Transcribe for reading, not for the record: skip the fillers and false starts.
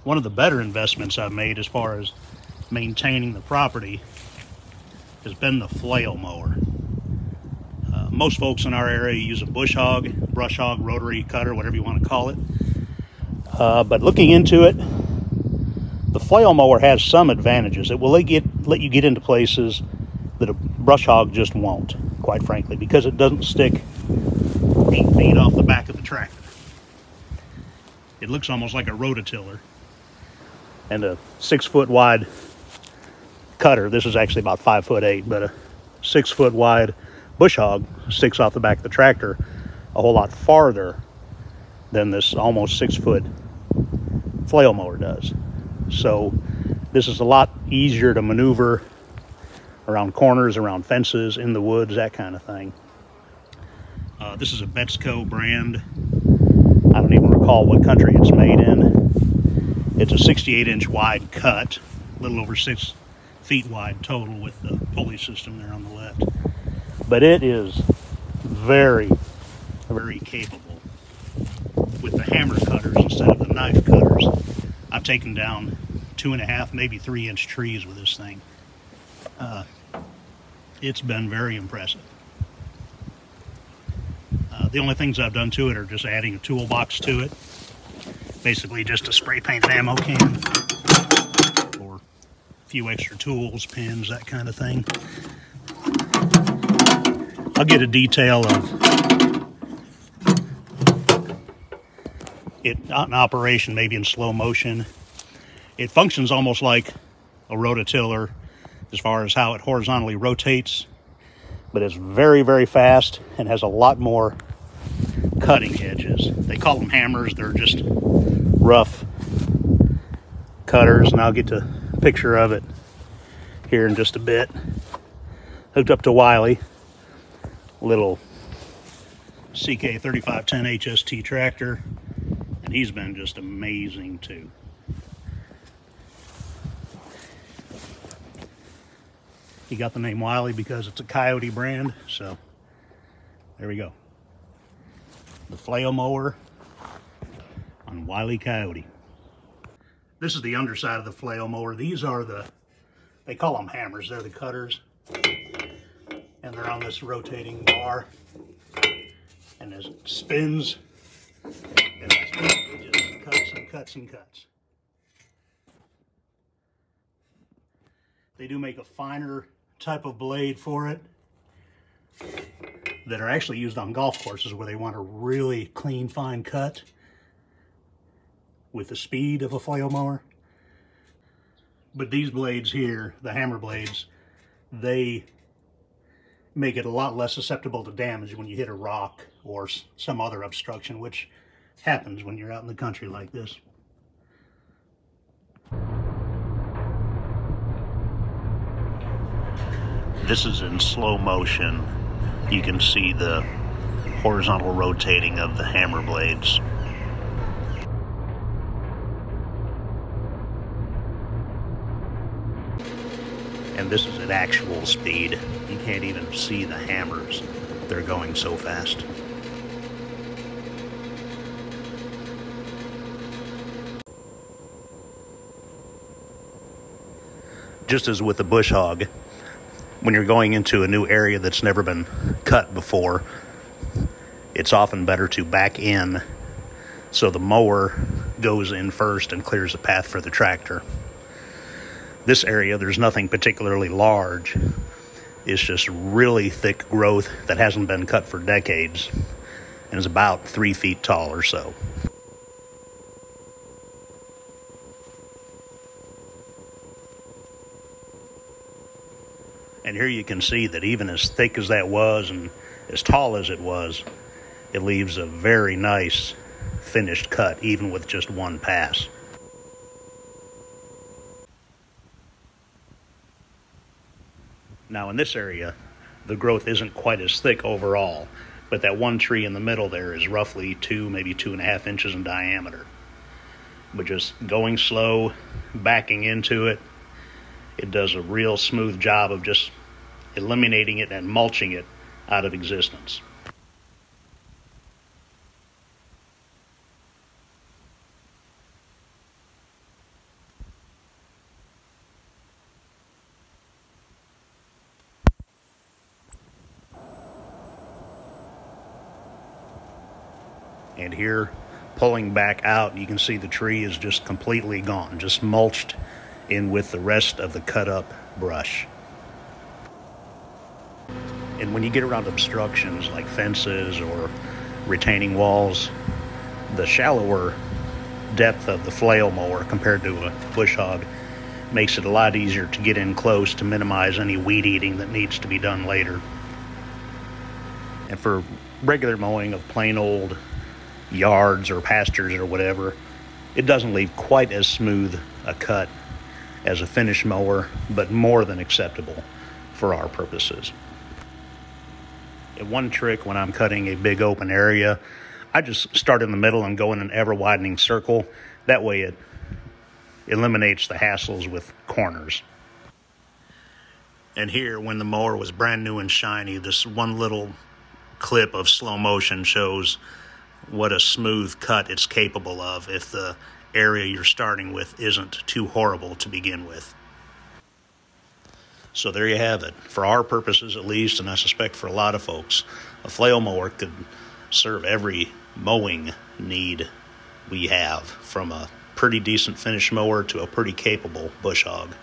One of the better investments I've made as far as maintaining the property has been the flail mower. Most folks in our area use a bush hog, brush hog, rotary cutter, whatever you want to call it. But looking into it, the flail mower has some advantages. It will let you get into places that a brush hog just won't, quite frankly, because it doesn't stick 8 feet off the back of the tractor. It looks almost like a rototiller. And a 6 foot wide cutter, this is actually about 5'8", but a 6 foot wide bush hog sticks off the back of the tractor a whole lot farther than this almost 6 foot flail mower does. So this is a lot easier to maneuver around corners, around fences, in the woods, that kind of thing. This is a Betsco brand. I don't even recall what country it's made in. It's a 68-inch wide cut, a little over 6 feet wide total with the pulley system there on the left. But it is very, very capable with the hammer cutters instead of the knife cutters. I've taken down 2.5, maybe 3-inch trees with this thing. It's been very impressive. The only things I've done to it are just adding a toolbox to it. Basically just a spray painted ammo can or a few extra tools, pins, that kind of thing. I'll get a detail of it in operation, maybe in slow motion. It functions almost like a rototiller as far as how it horizontally rotates, but it's very, very fast and has a lot more cutting edges. They call them hammers. They're just rough cutters, and I'll get a picture of it here in just a bit. Hooked up to Wyle E, little CK3510 HST tractor, and he's been just amazing too. He got the name Wyle E because it's a Kioti brand, so there we go. The flail mower on Wyle E Kioti. This is the underside of the flail mower. These are they call them hammers. They're the cutters. And they're on this rotating bar. And as it spins, it just cuts and cuts and cuts. They do make a finer type of blade for it that are actually used on golf courses where they want a really clean, fine cut with the speed of a flail mower. But these blades here, the hammer blades, they make it a lot less susceptible to damage when you hit a rock or some other obstruction, which happens when you're out in the country like this. This is in slow motion. You can see the horizontal rotating of the hammer blades. And this is at actual speed. You can't even see the hammers. They're going so fast. Just as with the bush hog, when you're going into a new area that's never been cut before, it's often better to back in so the mower goes in first and clears the path for the tractor. This area, there's nothing particularly large. It's just really thick growth that hasn't been cut for decades and is about 3 feet tall or so. And here you can see that even as thick as that was and as tall as it was, it leaves a very nice finished cut, even with just one pass. Now in this area, the growth isn't quite as thick overall, but that one tree in the middle there is roughly 2, maybe 2.5 inches in diameter. But just going slow, backing into it, it does a real smooth job of just eliminating it and mulching it out of existence. And here, pulling back out, you can see the tree is just completely gone, just mulched in with the rest of the cut up brush. And when you get around obstructions like fences or retaining walls, the shallower depth of the flail mower compared to a bush hog makes it a lot easier to get in close to minimize any weed eating that needs to be done later. And for regular mowing of plain old yards or pastures or whatever, it doesn't leave quite as smooth a cut as a finish mower, but more than acceptable for our purposes. And one trick when I'm cutting a big open area, I just start in the middle and go in an ever widening circle. That way it eliminates the hassles with corners. And here, when the mower was brand new and shiny, this one little clip of slow motion shows what a smooth cut it's capable of if the area you're starting with isn't too horrible to begin with. So there you have it. For our purposes at least, and I suspect for a lot of folks, a flail mower could serve every mowing need we have, from a pretty decent finish mower to a pretty capable bush hog.